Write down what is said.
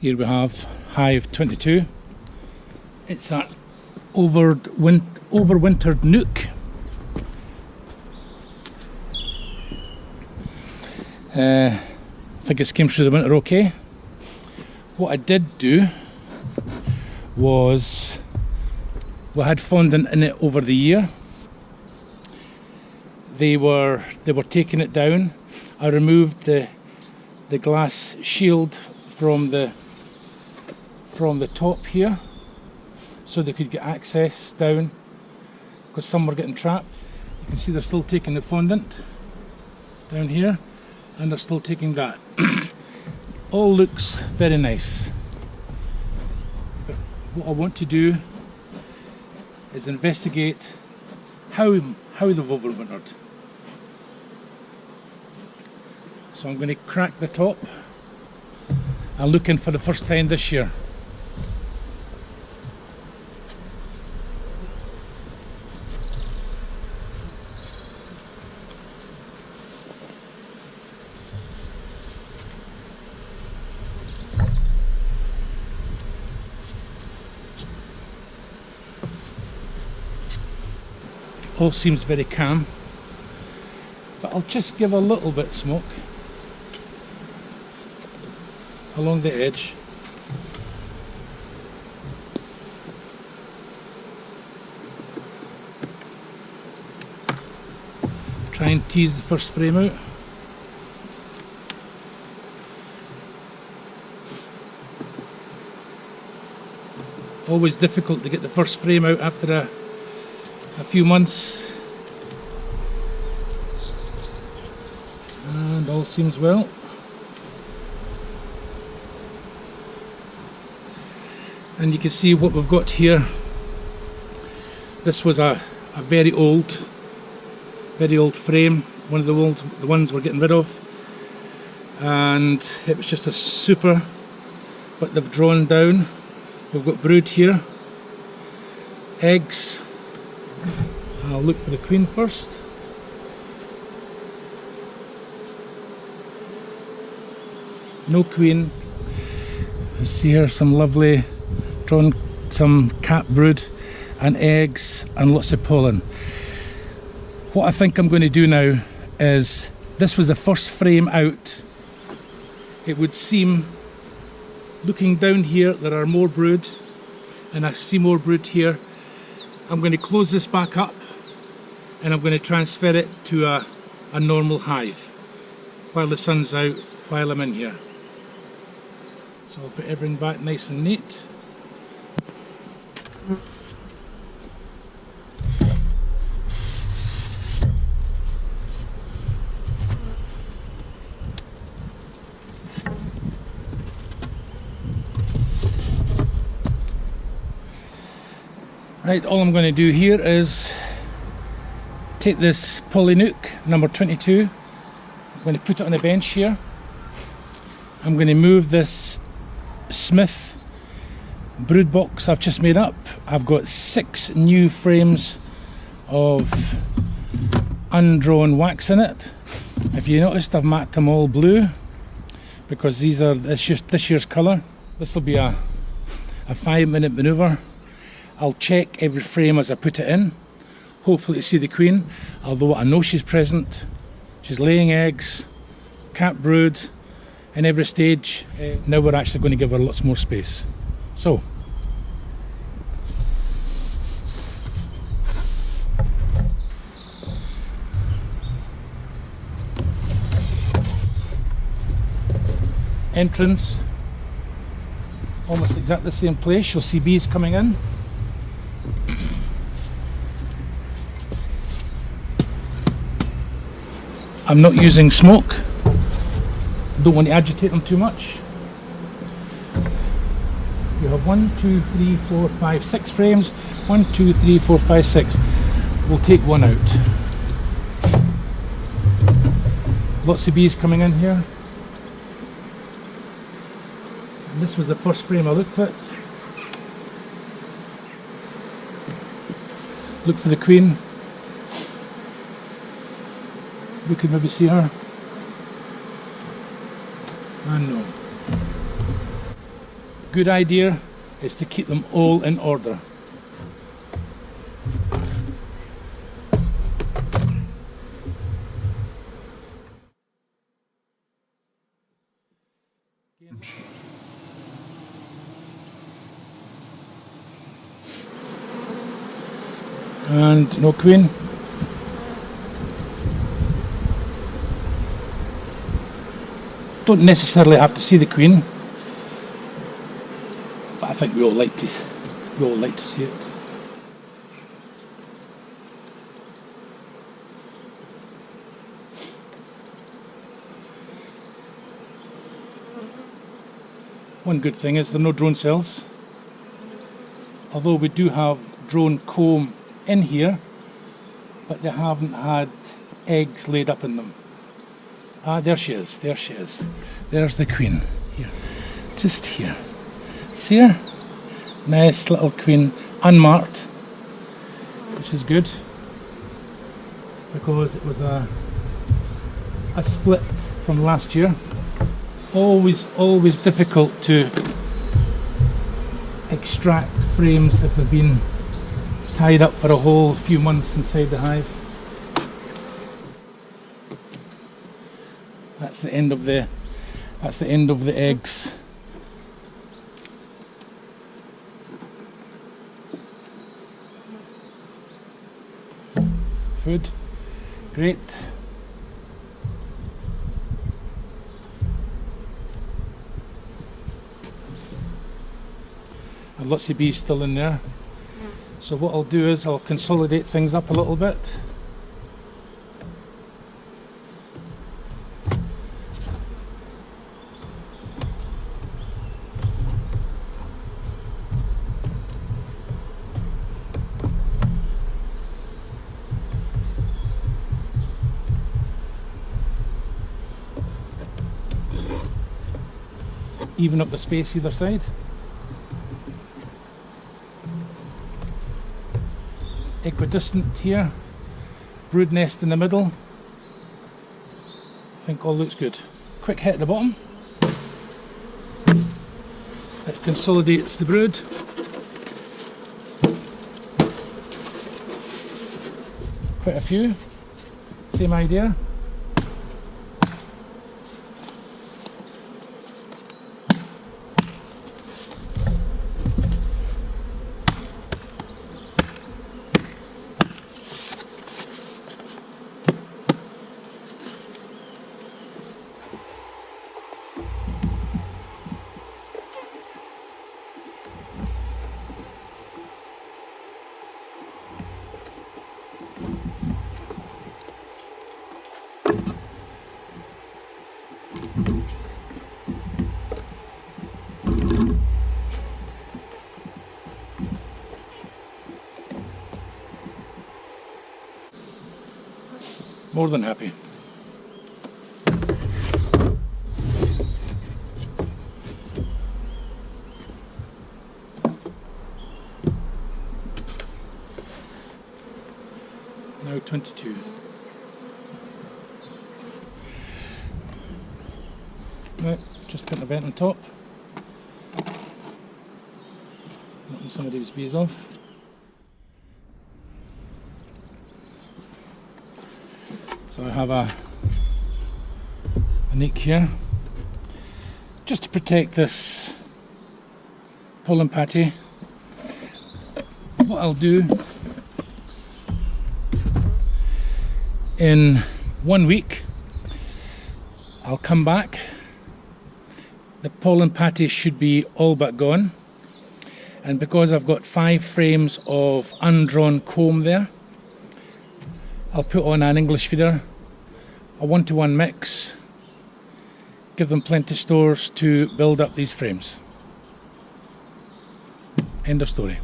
Here we have Hive 22. It's an overwintered NUC. I think it came through the winter okay. What I did do was, we had fondant in it over the year. They were taking it down. I removed the glass shield from the top here, so they could get access down, because some were getting trapped. You can see they're still taking the fondant down here, and they're still taking that. All looks very nice. But what I want to do is investigate how they've overwintered. So I'm going to crack the top and look in for the first time this year. All seems very calm, but I'll just give a little bit of smoke along the edge. Try and tease the first frame out. Always difficult to get the first frame out after a few months, and all seems well. And you can see what we've got here. This was a very old frame, one of the ones we're getting rid of, and it was just a super, but they've drawn down. We've got brood here, eggs. I'll look for the queen first. No queen. See here some lovely drawn, some cap brood and eggs and lots of pollen. What I think I'm going to do now is, this was the first frame out. It would seem, looking down here, there are more brood, and I see more brood here. I'm going to close this back up, and I'm going to transfer it to a normal hive while the sun's out, while I'm in here. So I'll put everything back nice and neat. Right, all I'm going to do here is take this poly NUC number 22. I'm going to put it on a bench here. I'm going to move this Smith brood box I've just made up. I've got 6 new frames of undrawn wax in it. If you noticed, I've marked them all blue because it's just this year's colour. This will be a 5-minute manoeuvre. I'll check every frame as I put it in, hopefully to see the queen, although I know she's present. She's laying eggs, cap brood in every stage. Now we're actually going to give her lots more space. So, entrance, almost exactly the same place. You'll see bees coming in. I'm not using smoke, don't want to agitate them too much. You have 1, 2, 3, 4, 5, 6 frames. 1, 2, 3, 4, 5, 6. We'll take one out. Lots of bees coming in here. And this was the first frame I looked at. Look for the queen. We could maybe see her. And no. good idea is to keep them all in order. And no queen. Don't necessarily have to see the queen, but I think we all like to see it. One good thing is there are no drone cells, although we do have drone comb in here, but they haven't had eggs laid up in them. Ah, there she is, there she is. There's the queen, here, just here. See her? Nice little queen, unmarked, which is good, because it was a split from last year. Always difficult to extract frames if they've been tied up for a whole few months inside the hive. That's the end of the eggs. Food, great. And lots of bees still in there. So what I'll do is I'll consolidate things up a little bit. Even up the space either side. Equidistant here, brood nest in the middle. I think all looks good. Quick hit at the bottom. It consolidates the brood. Quite a few. Same idea. More than happy. Now 22. Right, just put the vent on top. Knocking some of these bees off. So I have a NUC here, just to protect this pollen patty. What I'll do in 1 week, I'll come back. The pollen patty should be all but gone, and because I've got 5 frames of undrawn comb there, I'll put on an English feeder, a 1-to-1 mix, give them plenty of stores to build up these frames. End of story.